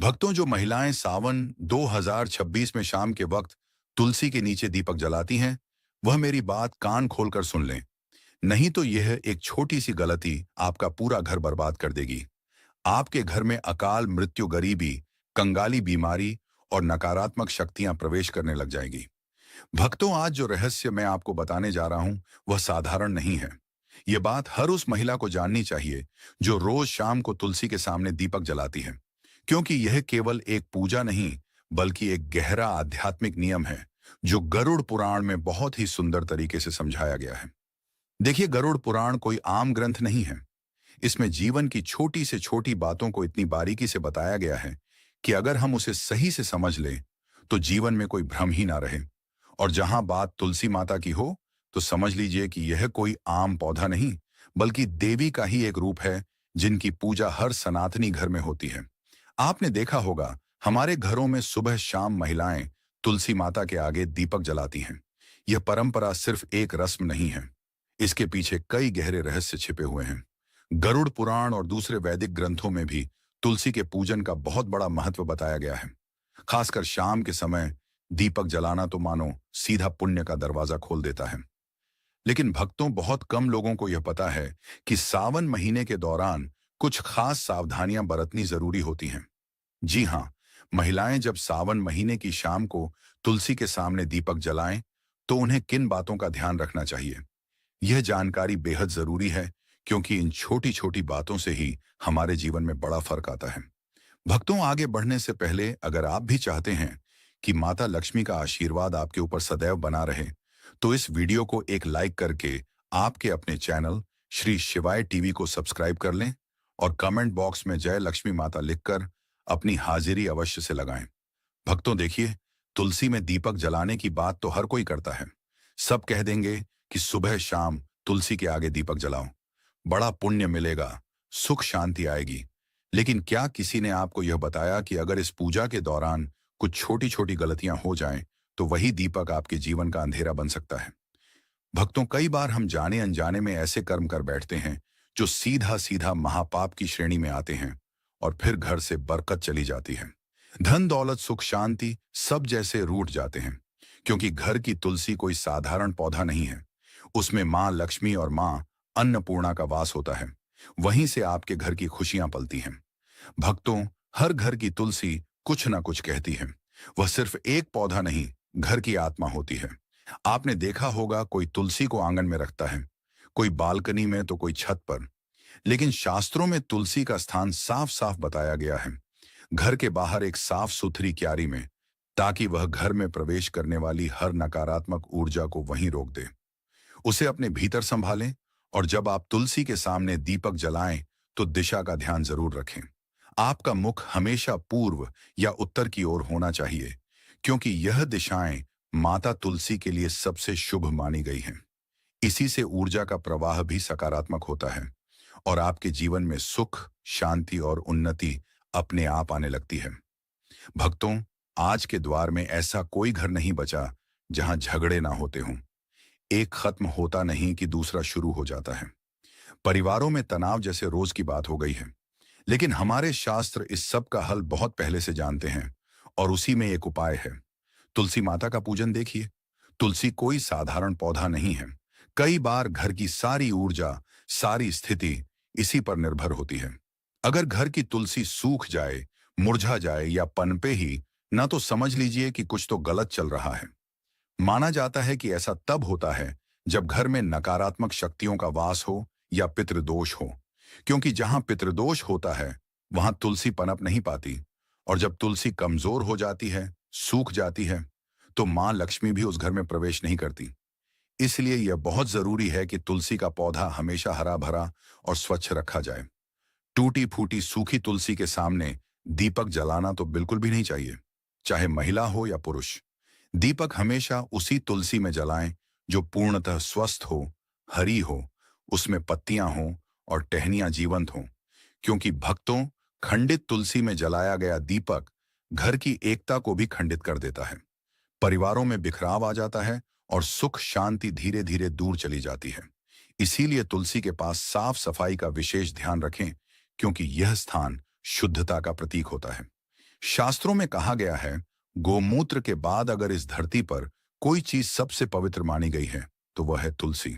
भक्तों, जो महिलाएं सावन 2026 में शाम के वक्त तुलसी के नीचे दीपक जलाती हैं, वह मेरी बात कान खोलकर सुन लें। नहीं तो यह एक छोटी सी गलती आपका पूरा घर बर्बाद कर देगी। आपके घर में अकाल मृत्यु, गरीबी, कंगाली, बीमारी और नकारात्मक शक्तियां प्रवेश करने लग जाएगी। भक्तों, आज जो रहस्य मैं आपको बताने जा रहा हूं, वह साधारण नहीं है। यह बात हर उस महिला को जाननी चाहिए जो रोज शाम को तुलसी के सामने दीपक जलाती है, क्योंकि यह केवल एक पूजा नहीं, बल्कि एक गहरा आध्यात्मिक नियम है जो गरुड़ पुराण में बहुत ही सुंदर तरीके से समझाया गया है। देखिए, गरुड़ पुराण कोई आम ग्रंथ नहीं है। इसमें जीवन की छोटी से छोटी बातों को इतनी बारीकी से बताया गया है कि अगर हम उसे सही से समझ लें, तो जीवन में कोई भ्रम ही ना रहे। और जहां बात तुलसी माता की हो, तो समझ लीजिए कि यह कोई आम पौधा नहीं, बल्कि देवी का ही एक रूप है, जिनकी पूजा हर सनातनी घर में होती है। आपने देखा होगा, हमारे घरों में सुबह शाम महिलाएं तुलसी माता के आगे दीपक जलाती हैं। यह परंपरा सिर्फ एक रस्म नहीं है, इसके पीछे कई गहरे रहस्य छिपे हुए हैं। गरुड़ पुराण और दूसरे वैदिक ग्रंथों में भी तुलसी के पूजन का बहुत बड़ा महत्व बताया गया है। खासकर शाम के समय दीपक जलाना तो मानो सीधा पुण्य का दरवाजा खोल देता है। लेकिन भक्तों, बहुत कम लोगों को यह पता है कि सावन महीने के दौरान कुछ खास सावधानियां बरतनी जरूरी होती हैं। जी हाँ, महिलाएं जब सावन महीने की शाम को तुलसी के सामने दीपक जलाएं, तो उन्हें किन बातों का ध्यान रखना चाहिए। यह जानकारी बेहद जरूरी है, क्योंकि इन छोटी छोटी बातों से ही हमारे जीवन में बड़ा फर्क आता है। भक्तों, आगे बढ़ने से पहले अगर आप भी चाहते हैं कि माता लक्ष्मी का आशीर्वाद आपके ऊपर सदैव बना रहे, तो इस वीडियो को एक लाइक करके आपके अपने चैनल श्री शिवाय टीवी को सब्सक्राइब कर लें और कमेंट बॉक्स में जय लक्ष्मी माता लिखकर अपनी हाजिरी अवश्य से लगाएं। भक्तों, देखिए, तुलसी में दीपक जलाने की बात तो हर कोई करता है। सब कह देंगे कि सुबह शाम तुलसी के आगे दीपक जलाओ, बड़ा पुण्य मिलेगा, सुख शांति आएगी। लेकिन क्या किसी ने आपको यह बताया कि अगर इस पूजा के दौरान कुछ छोटी छोटी गलतियां हो जाएं, तो वही दीपक आपके जीवन का अंधेरा बन सकता है। भक्तों, कई बार हम जाने अनजाने में ऐसे कर्म कर बैठते हैं जो सीधा सीधा महापाप की श्रेणी में आते हैं, और फिर घर से बरकत चली जाती है। धन दौलत सुख शांति सब जैसे रूठ जाते हैं, क्योंकि घर की तुलसी कोई साधारण पौधा नहीं है। उसमें माँ लक्ष्मी और माँ अन्नपूर्णा का वास होता है। वहीं से आपके घर की खुशियां पलती हैं। भक्तों, हर घर की तुलसी कुछ ना कुछ कहती है। वह सिर्फ एक पौधा नहीं, घर की आत्मा होती है। आपने देखा होगा, कोई तुलसी को आंगन में रखता है, कोई बालकनी में, तो कोई छत पर। लेकिन शास्त्रों में तुलसी का स्थान साफ साफ बताया गया है, घर के बाहर एक साफ सुथरी क्यारी में, ताकि वह घर में प्रवेश करने वाली हर नकारात्मक ऊर्जा को वहीं रोक दे। उसे अपने भीतर संभालें, और जब आप तुलसी के सामने दीपक जलाएं, तो दिशा का ध्यान जरूर रखें। आपका मुख हमेशा पूर्व या उत्तर की ओर होना चाहिए, क्योंकि यह दिशाएं माता तुलसी के लिए सबसे शुभ मानी गई हैं। इसी से ऊर्जा का प्रवाह भी सकारात्मक होता है, और आपके जीवन में सुख, शांति और उन्नति अपने आप आने लगती है। भक्तों, आज के द्वार में ऐसा कोई घर नहीं बचा जहां झगड़े ना होते हों। एक खत्म होता नहीं कि दूसरा शुरू हो जाता है। परिवारों में तनाव जैसे रोज की बात हो गई है। लेकिन हमारे शास्त्र इस सब का हल बहुत पहले से जानते हैं, और उसी में एक उपाय है। तुलसी माता का पूजन देखिए। तुलसी कोई साधारण पौधा नहीं है। कई बार घर की सारी ऊर्जा, सारी स्थिति इसी पर निर्भर होती है। अगर घर की तुलसी सूख जाए, मुरझा जाए या पनपे ही, ना, तो समझ लीजिए कि कुछ तो गलत चल रहा है। माना जाता है कि ऐसा तब होता है जब घर में नकारात्मक शक्तियों का वास हो या पितृदोष हो, क्योंकि जहां पितृदोष होता है, वहां तुलसी पनप नहीं पाती। और जब तुलसी कमजोर हो जाती है, सूख जाती है, तो मां लक्ष्मी भी उस घर में प्रवेश नहीं करती। इसलिए यह बहुत जरूरी है कि तुलसी का पौधा हमेशा हरा भरा और स्वच्छ रखा जाए। टूटी फूटी सूखी तुलसी के सामने दीपक जलाना तो बिल्कुल भी नहीं चाहिए, चाहे महिला हो या पुरुष। दीपक हमेशा उसी तुलसी में जलाएं जो पूर्णतः स्वस्थ हो, हरी हो, उसमें पत्तियां हों और टहनियां जीवंत हों। क्योंकि भक्तों, खंडित तुलसी में जलाया गया दीपक घर की एकता को भी खंडित कर देता है। परिवारों में बिखराव आ जाता है, और सुख शांति धीरे धीरे दूर चली जाती है। इसीलिए तुलसी के पास साफ सफाई का विशेष ध्यान रखें, क्योंकि यह स्थान शुद्धता का प्रतीक होता है। शास्त्रों में कहा गया है, गोमूत्र के बाद अगर इस धरती पर कोई चीज सबसे पवित्र मानी गई है तो वह है तुलसी।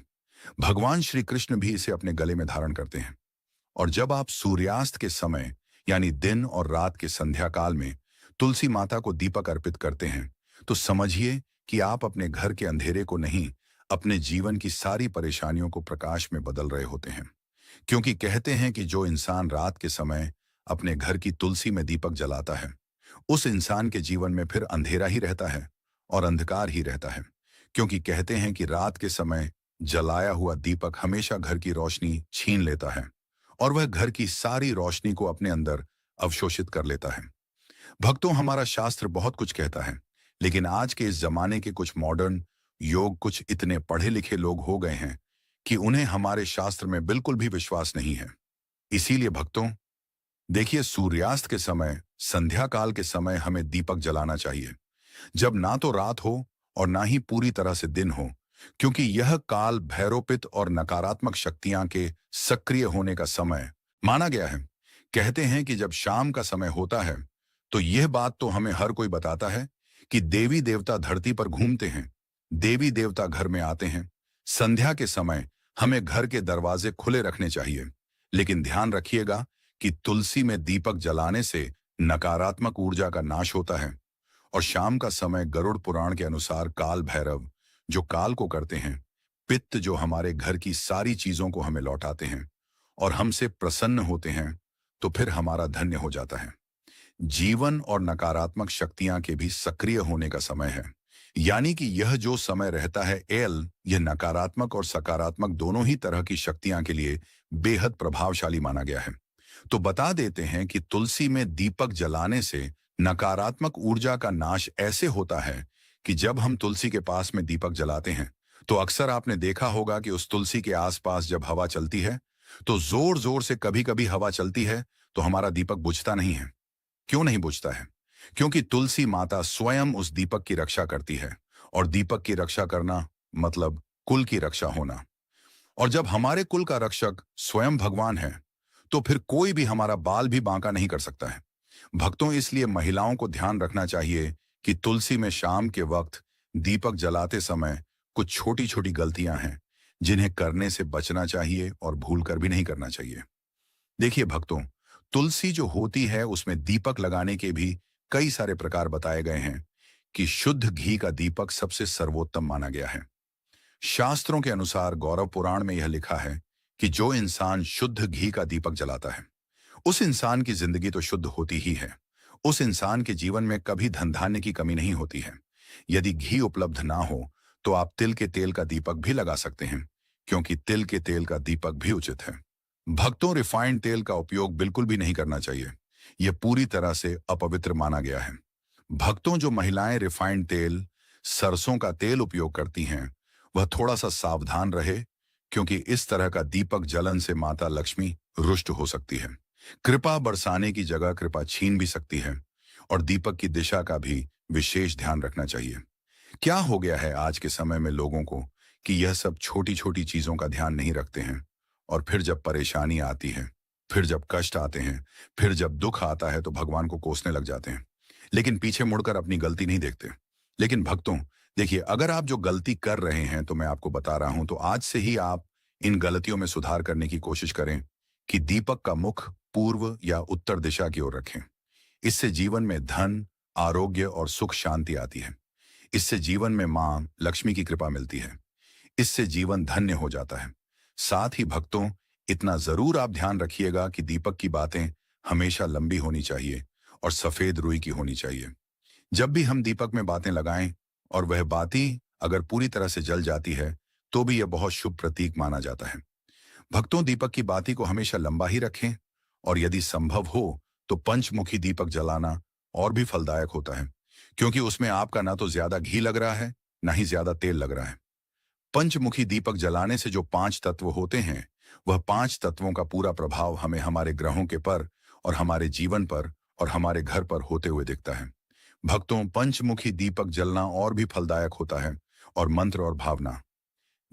भगवान श्री कृष्ण भी इसे अपने गले में धारण करते हैं। और जब आप सूर्यास्त के समय यानी दिन और रात के संध्या काल में तुलसी माता को दीपक अर्पित करते हैं, तो समझिए कि आप अपने घर के अंधेरे को नहीं, अपने जीवन की सारी परेशानियों को प्रकाश में बदल रहे होते हैं। क्योंकि कहते हैं कि जो इंसान रात के समय अपने घर की तुलसी में दीपक जलाता है, उस इंसान के जीवन में फिर अंधेरा ही रहता है और अंधकार ही रहता है। क्योंकि कहते हैं कि रात के समय जलाया हुआ दीपक हमेशा घर की रोशनी छीन लेता है और वह घर की सारी रोशनी को अपने अंदर अवशोषित कर लेता है। भक्तों, हमारा शास्त्र बहुत कुछ कहता है, लेकिन आज के इस जमाने के कुछ मॉडर्न योग कुछ इतने पढ़े लिखे लोग हो गए हैं कि उन्हें हमारे शास्त्र में बिल्कुल भी विश्वास नहीं है। इसीलिए भक्तों, देखिए, सूर्यास्त के समय, संध्या काल के समय हमें दीपक जलाना चाहिए, जब ना तो रात हो और ना ही पूरी तरह से दिन हो, क्योंकि यह काल भैरोपित और नकारात्मक शक्तियां के सक्रिय होने का समय माना गया है। कहते हैं कि जब शाम का समय होता है, तो यह बात तो हमें हर कोई बताता है कि देवी देवता धरती पर घूमते हैं, देवी देवता घर में आते हैं। संध्या के समय हमें घर के दरवाजे खुले रखने चाहिए, लेकिन ध्यान रखिएगा कि तुलसी में दीपक जलाने से नकारात्मक ऊर्जा का नाश होता है। और शाम का समय गरुड़ पुराण के अनुसार काल भैरव, जो काल को करते हैं, पित्त जो हमारे घर की सारी चीजों को हमें लौटाते हैं और हमसे प्रसन्न होते हैं, तो फिर हमारा धन्य हो जाता है। जीवन और नकारात्मक शक्तियां के भी सक्रिय होने का समय है। यानी कि यह जो समय रहता है यह नकारात्मक और सकारात्मक दोनों ही तरह की शक्तियां के लिए बेहद प्रभावशाली माना गया है। तो बता देते हैं कि तुलसी में दीपक जलाने से नकारात्मक ऊर्जा का नाश ऐसे होता है कि जब हम तुलसी के पास में दीपक जलाते हैं, तो अक्सर आपने देखा होगा कि उस तुलसी के आसपास जब हवा चलती है, तो जोर जोर से कभी कभी हवा चलती है तो हमारा दीपक बुझता नहीं है। क्यों नहीं बुझता है? क्योंकि तुलसी माता स्वयं उस दीपक की रक्षा करती है, और दीपक की रक्षा करना मतलब कुल की रक्षा होना। और जब हमारे कुल का रक्षक स्वयं भगवान है, तो फिर कोई भी हमारा बाल भी बांका नहीं कर सकता है। भक्तों, इसलिए महिलाओं को ध्यान रखना चाहिए कि तुलसी में शाम के वक्त दीपक जलाते समय कुछ छोटी छोटी गलतियां हैं जिन्हें करने से बचना चाहिए और भूल कर भी नहीं करना चाहिए। देखिए भक्तों, तुलसी जो होती है उसमें दीपक लगाने के भी कई सारे प्रकार बताए गए हैं कि शुद्ध घी का दीपक सबसे सर्वोत्तम माना गया है। शास्त्रों के अनुसार गौरव पुराण में यह लिखा है कि जो इंसान शुद्ध घी का दीपक जलाता है, उस इंसान की जिंदगी तो शुद्ध होती ही है। उस इंसान के जीवन में कभी धन धान्य की कमी नहीं होती है। यदि घी उपलब्ध ना हो तो आप तिल के तेल का दीपक भी लगा सकते हैं, क्योंकि तिल के तेल का दीपक भी उचित है। भक्तों, रिफाइंड तेल का उपयोग बिल्कुल भी नहीं करना चाहिए। यह पूरी तरह से अपवित्र माना गया है। भक्तों, जो महिलाएं रिफाइंड तेल, सरसों का तेल उपयोग करती हैं, वह थोड़ा सा सावधान रहे, क्योंकि इस तरह का दीपक जलन से माता लक्ष्मी रुष्ट हो सकती है। कृपा बरसाने की जगह कृपा छीन भी सकती है, और दीपक की दिशा का भी विशेष ध्यान रखना चाहिए। क्या हो गया है आज के समय में लोगों को कि यह सब छोटी छोटी चीजों का ध्यान नहीं रखते हैं, और फिर जब परेशानी आती है, फिर जब कष्ट आते हैं, फिर जब दुख आता है, तो भगवान को कोसने लग जाते हैं, लेकिन पीछे मुड़कर अपनी गलती नहीं देखते। लेकिन भक्तों, देखिए, अगर आप जो गलती कर रहे हैं, तो मैं आपको बता रहा हूं, तो आज से ही आप इन गलतियों में सुधार करने की कोशिश करें कि दीपक का मुख पूर्व या उत्तर दिशा की ओर रखें। इससे जीवन में धन, आरोग्य और सुख शांति आती है। इससे जीवन में मां लक्ष्मी की कृपा मिलती है। इससे जीवन धन्य हो जाता है। साथ ही भक्तों, इतना जरूर आप ध्यान रखिएगा कि दीपक की बातें हमेशा लंबी होनी चाहिए और सफेद रुई की होनी चाहिए। जब भी हम दीपक में बातें लगाएं और वह बाती अगर पूरी तरह से जल जाती है, तो भी यह बहुत शुभ प्रतीक माना जाता है। भक्तों, दीपक की बाती को हमेशा लंबा ही रखें, और यदि संभव हो तो पंचमुखी दीपक जलाना और भी फलदायक होता है, क्योंकि उसमें आपका ना तो ज्यादा घी लग रहा है, ना ही ज्यादा तेल लग रहा है। पंचमुखी दीपक जलाने से जो 5 तत्व होते हैं, वह 5 तत्वों का पूरा प्रभाव हमें हमारे ग्रहों के पर और हमारे जीवन पर और हमारे घर पर होते हुए दिखता है। भक्तों, पंचमुखी दीपक जलना और भी फलदायक होता है। और मंत्र और भावना,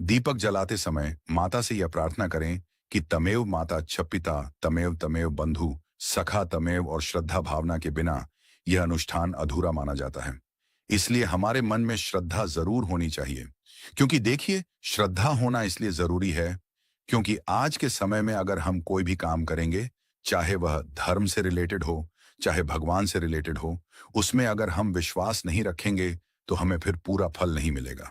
दीपक जलाते समय माता से यह प्रार्थना करें कि तमेव माता छ पिता तमेव तमेव बंधु सखा तमेव, और श्रद्धा भावना के बिना यह अनुष्ठान अधूरा माना जाता है। इसलिए हमारे मन में श्रद्धा जरूर होनी चाहिए। क्योंकि देखिए, श्रद्धा होना इसलिए जरूरी है क्योंकि आज के समय में अगर हम कोई भी काम करेंगे, चाहे वह धर्म से रिलेटेड हो, चाहे भगवान से रिलेटेड हो, उसमें अगर हम विश्वास नहीं रखेंगे तो हमें फिर पूरा फल नहीं मिलेगा।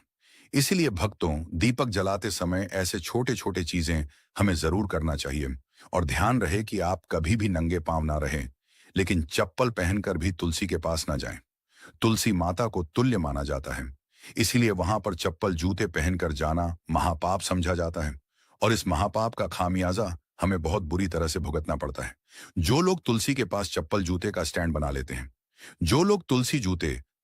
इसीलिए भक्तों, दीपक जलाते समय ऐसे छोटे छोटे चीजें हमें जरूर करना चाहिए। और ध्यान रहे कि आप कभी भी नंगे पांव ना रहें, लेकिन चप्पल पहनकर भी तुलसी के पास ना जाएं। तुलसी माता को तुल्य माना जाता है, इसीलिए वहां पर चप्पल जूते पहनकर जाना महापाप समझा जाता है। और इस महापाप का खामियाजा हमें बहुत बुरी तरह से भुगतना पड़ता है। जो लोग तुलसी के पास चप्पल जूते का स्टैंड बना लेते हैं, जो लोग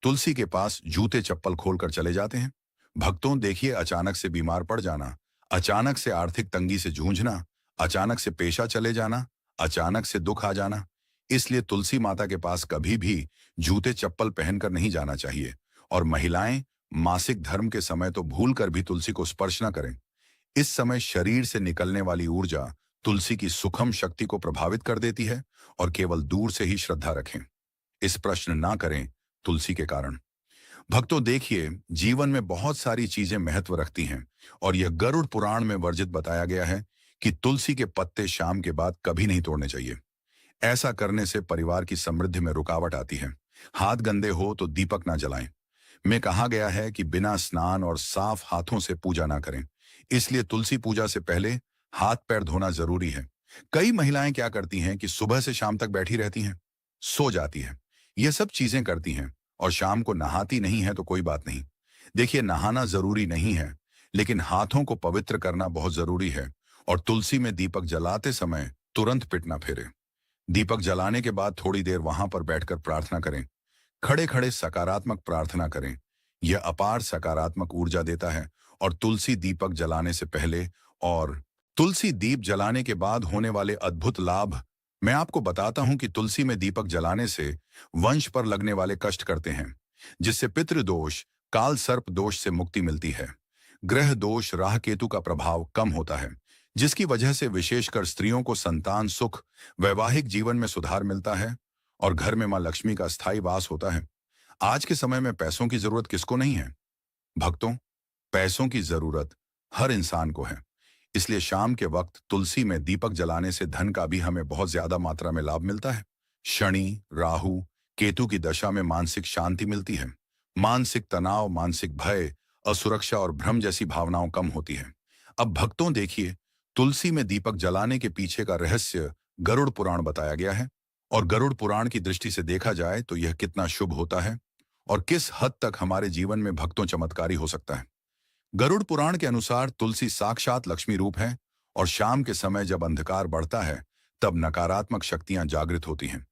तुलसी के पास जूते चप्पल खोलकर चले जाते हैं, भक्तों देखिए, अचानक से बीमार पड़ जाना, अचानक से आर्थिक तंगी से जूझना, अचानक से पेशा चले जाना, अचानक से दुख आ जाना। इसलिए तुलसी माता के पास कभी भी जूते चप्पल पहनकर नहीं जाना चाहिए। और महिलाएं मासिक धर्म के समय तो भूल कर भी तुलसी को स्पर्श न करें। इस समय शरीर से निकलने वाली ऊर्जा तुलसी की सुखम शक्ति को प्रभावित कर देती है। और केवल दूर से ही श्रद्धा रखें, इस प्रश्न ना करें तुलसी के कारण। भक्तों देखिए, जीवन में बहुत सारी चीजें महत्व रखती हैं और यह गरुड़ पुराण में वर्जित बताया गया है कि तुलसी के पत्ते शाम के बाद कभी नहीं तोड़ने चाहिए। ऐसा करने से परिवार की समृद्धि में रुकावट आती है। हाथ गंदे हो तो दीपक ना जलाएं। में कहा गया है कि बिना स्नान और साफ हाथों से पूजा ना करें। इसलिए तुलसी पूजा से पहले हाथ पैर धोना जरूरी है। कई महिलाएं क्या करती हैं कि सुबह से शाम तक बैठी रहती हैं, सो जाती हैं, ये सब चीजें करती हैं और शाम को नहाती नहीं है तो कोई बात नहीं। देखिए, नहाना जरूरी नहीं है, लेकिन हाथों को पवित्र करना बहुत जरूरी है। और तुलसी में दीपक जलाते समय तुरंत पिट ना फेरे। दीपक जलाने के बाद थोड़ी देर वहां पर बैठकर प्रार्थना करें। खड़े खड़े सकारात्मक प्रार्थना करें। यह अपार सकारात्मक ऊर्जा देता है। और तुलसी दीपक जलाने से पहले और तुलसी दीप जलाने के बाद होने वाले अद्भुत लाभ मैं आपको बताता हूं कि तुलसी में दीपक जलाने से वंश पर लगने वाले कष्ट करते हैं, जिससे पितृदोष, काल सर्प दोष से मुक्ति मिलती है। ग्रह दोष, राह केतु का प्रभाव कम होता है, जिसकी वजह से विशेषकर स्त्रियों को संतान सुख, वैवाहिक जीवन में सुधार मिलता है और घर में मां लक्ष्मी का स्थायी वास होता है। आज के समय में पैसों की जरूरत किसको नहीं है? भक्तों, पैसों की जरूरत हर इंसान को है। इसलिए शाम के वक्त तुलसी में दीपक जलाने से धन का भी हमें बहुत ज्यादा मात्रा में लाभ मिलता है। शनि, राहु, केतु की दशा में मानसिक शांति मिलती है। मानसिक तनाव, मानसिक भय, असुरक्षा और भ्रम जैसी भावनाओं कम होती हैं। अब भक्तों देखिए, तुलसी में दीपक जलाने के पीछे का रहस्य गरुड़ पुराण बताया गया है। और गरुड़ पुराण की दृष्टि से देखा जाए तो यह कितना शुभ होता है और किस हद तक हमारे जीवन में भक्तों चमत्कारी हो सकता है। गरुड़ पुराण के अनुसार तुलसी साक्षात लक्ष्मी रूप है और शाम के समय जब अंधकार बढ़ता है तब नकारात्मक शक्तियां जागृत होती हैं।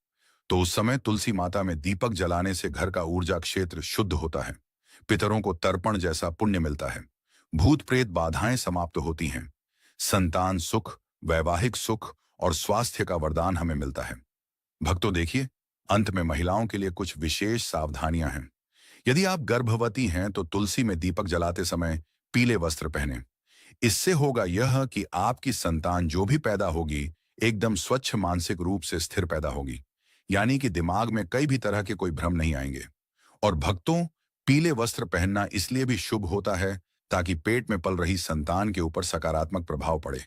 तो उस समय तुलसी माता में दीपक जलाने से घर का ऊर्जा क्षेत्र शुद्ध होता है। पितरों को तर्पण जैसा पुण्य मिलता है। भूत प्रेत बाधाएं समाप्त होती हैं। संतान सुख, वैवाहिक सुख और स्वास्थ्य का वरदान हमें मिलता है। भक्तों देखिए, अंत में महिलाओं के लिए कुछ विशेष सावधानियां हैं। यदि आप गर्भवती हैं तो तुलसी में दीपक जलाते समय पीले वस्त्र पहनें। इससे होगा यह कि आपकी संतान जो भी पैदा होगी एकदम स्वच्छ मानसिक रूप से स्थिर पैदा होगी, यानी कि दिमाग में कई भी तरह के कोई भ्रम नहीं आएंगे। और भक्तों, पीले वस्त्र पहनना इसलिए भी शुभ होता है ताकि पेट में पल रही संतान के ऊपर सकारात्मक प्रभाव पड़े,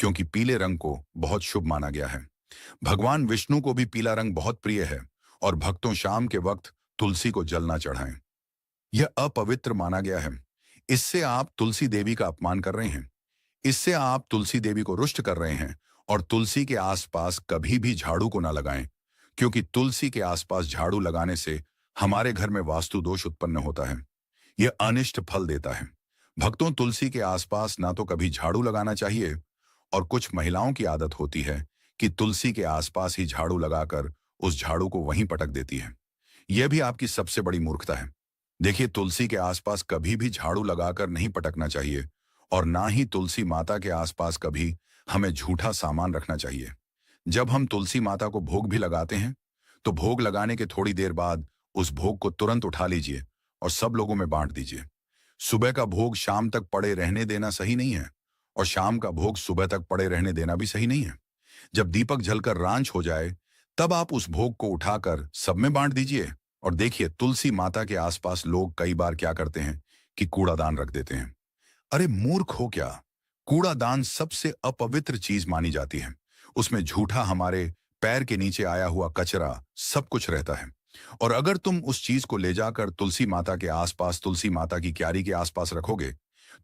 क्योंकि पीले रंग को बहुत शुभ माना गया है। भगवान विष्णु को भी पीला रंग बहुत प्रिय है और भक्तों शाम के वक्त तुलसी को जल ना चढ़ाएं। यह अपवित्र माना गया है। इससे आप तुलसी देवी का अपमान कर रहे हैं। इससे आप तुलसी देवी को रुष्ट कर रहे हैं। और तुलसी के आसपास कभी भी झाड़ू को ना लगाएं, क्योंकि तुलसी के आसपास झाड़ू लगाने से हमारे घर में वास्तु दोष उत्पन्न होता है। यह अनिष्ट फल देता है। भक्तों, तुलसी के आसपास ना तो कभी झाड़ू लगाना चाहिए और कुछ महिलाओं की आदत होती है कि तुलसी के आसपास ही झाड़ू लगाकर उस झाड़ू को वहीं पटक देती है। यह भी आपकी सबसे बड़ी मूर्खता है। देखिए, तुलसी के आसपास कभी भी झाड़ू लगाकर नहीं पटकना चाहिए और ना ही तुलसी माता के आसपास कभी हमें झूठा सामान रखना चाहिए। जब हम तुलसी माता को भोग भी लगाते हैं तो भोग लगाने के थोड़ी देर बाद उस भोग को तुरंत उठा लीजिए और सब लोगों में बांट दीजिए। सुबह का भोग शाम तक पड़े रहने देना सही नहीं है और शाम का भोग सुबह तक पड़े रहने देना भी सही नहीं है। जब दीपक जलकर रांच हो जाए तब आप उस भोग को उठाकर सब में बांट दीजिए। और देखिए, तुलसी माता के आसपास लोग कई बार क्या करते हैं कि कूड़ादान रख देते हैं। अरे मूर्ख हो क्या? कूड़ादान सबसे अपवित्र चीज मानी जाती है। उसमें झूठा हमारे पैर के नीचे आया हुआ कचरा सब कुछ रहता है। और अगर तुम उस चीज को ले जाकर तुलसी माता के आसपास, तुलसी माता की क्यारी के आसपास रखोगे,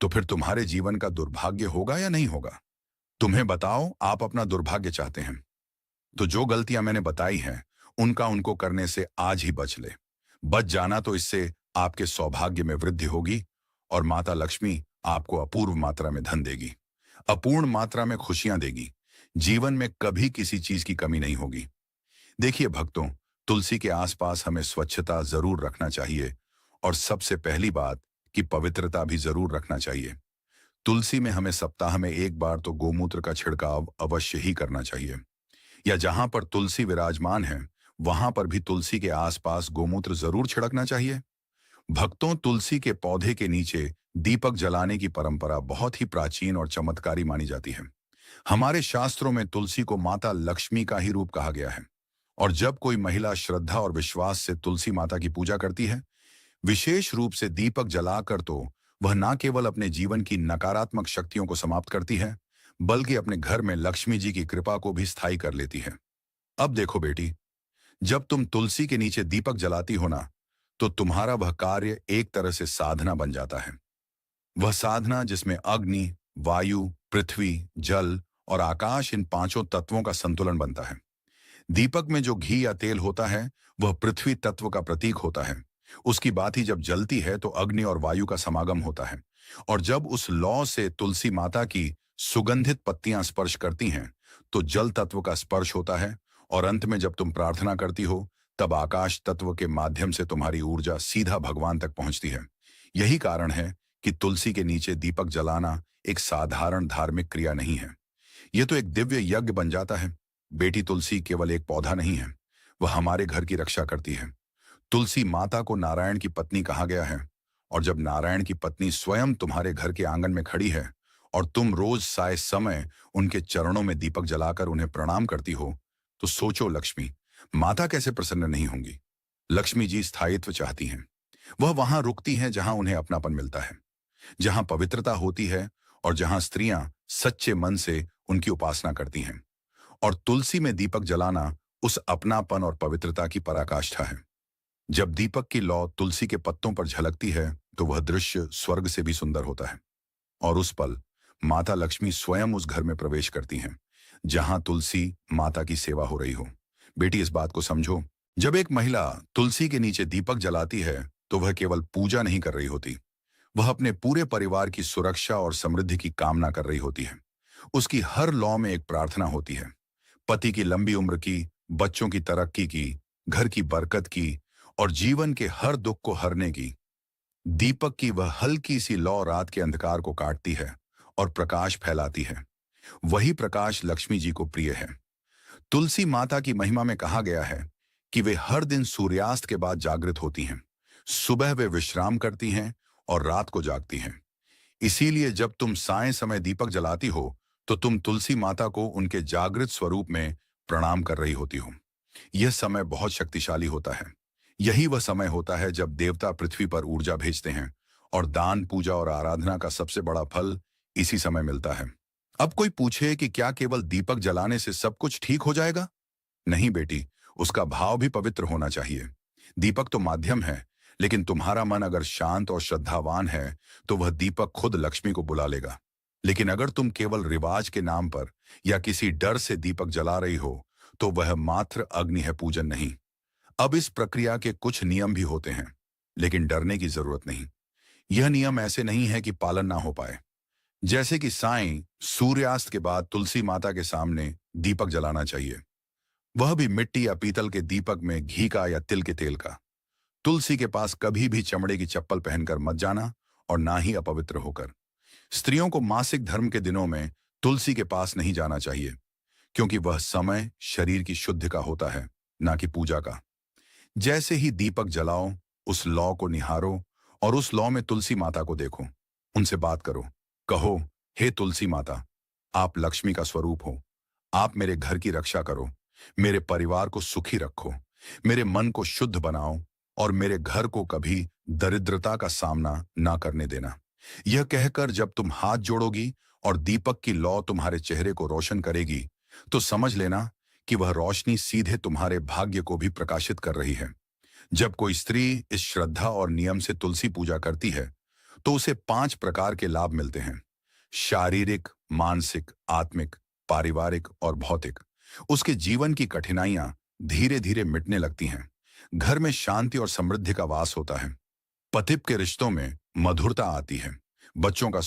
तो फिर तुम्हारे जीवन का दुर्भाग्य होगा या नहीं होगा? तुम्हें बताओ, आप अपना दुर्भाग्य चाहते हैं तो जो गलतियां मैंने बताई हैं उनका उनको करने से आज ही बच ले। बच जाना, तो इससे आपके सौभाग्य में वृद्धि होगी और माता लक्ष्मी आपको अपूर्व मात्रा में धन देगी, अपूर्ण मात्रा में खुशियां देगी। जीवन में कभी किसी चीज की कमी नहीं होगी। देखिए भक्तों, तुलसी के आसपास हमें स्वच्छता जरूर रखना चाहिए, और सबसे पहली बात कि पवित्रता भी जरूर रखना चाहिए। तुलसी में हमें सप्ताह में एक बार तो गोमूत्र का छिड़काव अवश्य ही करना चाहिए, या जहां पर तुलसी विराजमान है वहां पर भी तुलसी के आसपास गोमूत्र जरूर छिड़कना चाहिए। भक्तों, तुलसी के पौधे के नीचे दीपक जलाने की परंपरा बहुत ही प्राचीन और चमत्कारी मानी जाती है। हमारे शास्त्रों में तुलसी को माता लक्ष्मी का ही रूप कहा गया है। और जब कोई महिला श्रद्धा और विश्वास से तुलसी माता की पूजा करती है, विशेष रूप से दीपक जलाकर, तो वह न केवल अपने जीवन की नकारात्मक शक्तियों को समाप्त करती है, बल्कि अपने घर में लक्ष्मी जी की कृपा को भी स्थायी कर लेती है। अब देखो बेटी, जब तुम तुलसी के नीचे दीपक जलाती हो ना, तो तुम्हारा वह कार्य एक तरह से साधना बन जाता है। वह साधना जिसमें अग्नि, वायु, पृथ्वी, जल और आकाश, इन पांचों तत्वों का संतुलन बनता है। दीपक में जो घी या तेल होता है वह पृथ्वी तत्व का प्रतीक होता है। उसकी बाती जब जलती है तो अग्नि और वायु का समागम होता है। और जब उस लौ से तुलसी माता की सुगंधित पत्तियां स्पर्श करती हैं, तो जल तत्व का स्पर्श होता है। और अंत में जब तुम प्रार्थना करती हो, तब आकाश तत्व के माध्यम से तुम्हारी ऊर्जा सीधा भगवान तक पहुंचती है। यही कारण है कि तुलसी के नीचे दीपक जलाना एक साधारण धार्मिक क्रिया नहीं है, यह तो एक दिव्य यज्ञ बन जाता है। बेटी, तुलसी केवल एक पौधा नहीं है, वह हमारे घर की रक्षा करती है। तुलसी माता को नारायण की पत्नी कहा गया है। और जब नारायण की पत्नी स्वयं तुम्हारे घर के आंगन में खड़ी है और तुम रोज साय समय उनके चरणों में दीपक जलाकर उन्हें प्रणाम करती हो, तो सोचो लक्ष्मी माता कैसे प्रसन्न नहीं होंगी। लक्ष्मी जी स्थायित्व चाहती हैं। वह वहां रुकती हैं जहां उन्हें अपनापन मिलता है, जहां पवित्रता होती है और जहां स्त्रियां सच्चे मन से उनकी उपासना करती हैं। और तुलसी में दीपक जलाना उस अपनापन और पवित्रता की पराकाष्ठा है। जब दीपक की लौ तुलसी के पत्तों पर झलकती है, तो वह दृश्य स्वर्ग से भी सुंदर होता है। और उस पल माता लक्ष्मी स्वयं उस घर में प्रवेश करती हैं जहां तुलसी माता की सेवा हो रही हो। बेटी, इस बात को समझो, जब एक महिला तुलसी के नीचे दीपक जलाती है, तो वह केवल पूजा नहीं कर रही होती, वह अपने पूरे परिवार की सुरक्षा और समृद्धि की कामना कर रही होती है। उसकी हर लौ में एक प्रार्थना होती है, पति की लंबी उम्र की, बच्चों की तरक्की की, घर की बरकत की और जीवन के हर दुख को हरने की। दीपक की वह हल्की सी लौ रात के अंधकार को काटती है और प्रकाश फैलाती है। वही प्रकाश लक्ष्मी जी को प्रिय है। तुलसी माता की महिमा में कहा गया है कि वे हर दिन सूर्यास्त के बाद जागृत होती हैं। सुबह वे विश्राम करती हैं और रात को जागती हैं। इसीलिए जब तुम साय समय दीपक जलाती हो, तो तुम तुलसी माता को उनके जागृत स्वरूप में प्रणाम कर रही होती हो। यह समय बहुत शक्तिशाली होता है। यही वह समय होता है जब देवता पृथ्वी पर ऊर्जा भेजते हैं, और दान, पूजा और आराधना का सबसे बड़ा फल इसी समय मिलता है। अब कोई पूछे कि क्या केवल दीपक जलाने से सब कुछ ठीक हो जाएगा? नहीं बेटी, उसका भाव भी पवित्र होना चाहिए। दीपक तो माध्यम है, लेकिन तुम्हारा मन अगर शांत और श्रद्धावान है, तो वह दीपक खुद लक्ष्मी को बुला लेगा। लेकिन अगर तुम केवल रिवाज के नाम पर या किसी डर से दीपक जला रही हो, तो वह मात्र अग्नि है, पूजन नहीं। अब इस प्रक्रिया के कुछ नियम भी होते हैं, लेकिन डरने की जरूरत नहीं। यह नियम ऐसे नहीं है कि पालन ना हो पाए। जैसे कि साईं सूर्यास्त के बाद तुलसी माता के सामने दीपक जलाना चाहिए, वह भी मिट्टी या पीतल के दीपक में घी का या तिल के तेल का। तुलसी के पास कभी भी चमड़े की चप्पल पहनकर मत जाना, और ना ही अपवित्र होकर। स्त्रियों को मासिक धर्म के दिनों में तुलसी के पास नहीं जाना चाहिए, क्योंकि वह समय शरीर की शुद्धि का होता है, ना कि पूजा का। जैसे ही दीपक जलाओ, उस लौ को निहारो और उस लौ में तुलसी माता को देखो। उनसे बात करो, कहो, हे तुलसी माता, आप लक्ष्मी का स्वरूप हो, आप मेरे घर की रक्षा करो। मेरे परिवार को सुखी रखो, मेरे मन को शुद्ध बनाओ और मेरे घर को कभी दरिद्रता का सामना ना करने देना। यह कहकर जब तुम हाथ जोड़ोगी और दीपक की लौ तुम्हारे चेहरे को रोशन करेगी, तो समझ लेना कि वह रोशनी सीधे तुम्हारे भाग्य को भी प्रकाशित कर रही है। जब कोई स्त्री इस श्रद्धा और नियम से तुलसी पूजा करती है, तो उसे 5 प्रकार के लाभ मिलते हैं: शारीरिक, मानसिक, आत्मिक, पारिवारिक और भौतिक। उसके जीवन की कठिनाइयां धीरे धीरे मिटने लगती हैं। घर में शांति और समृद्धि का वास होता है। पतिप के रिश्तों में मधुरता आती है। बच्चों का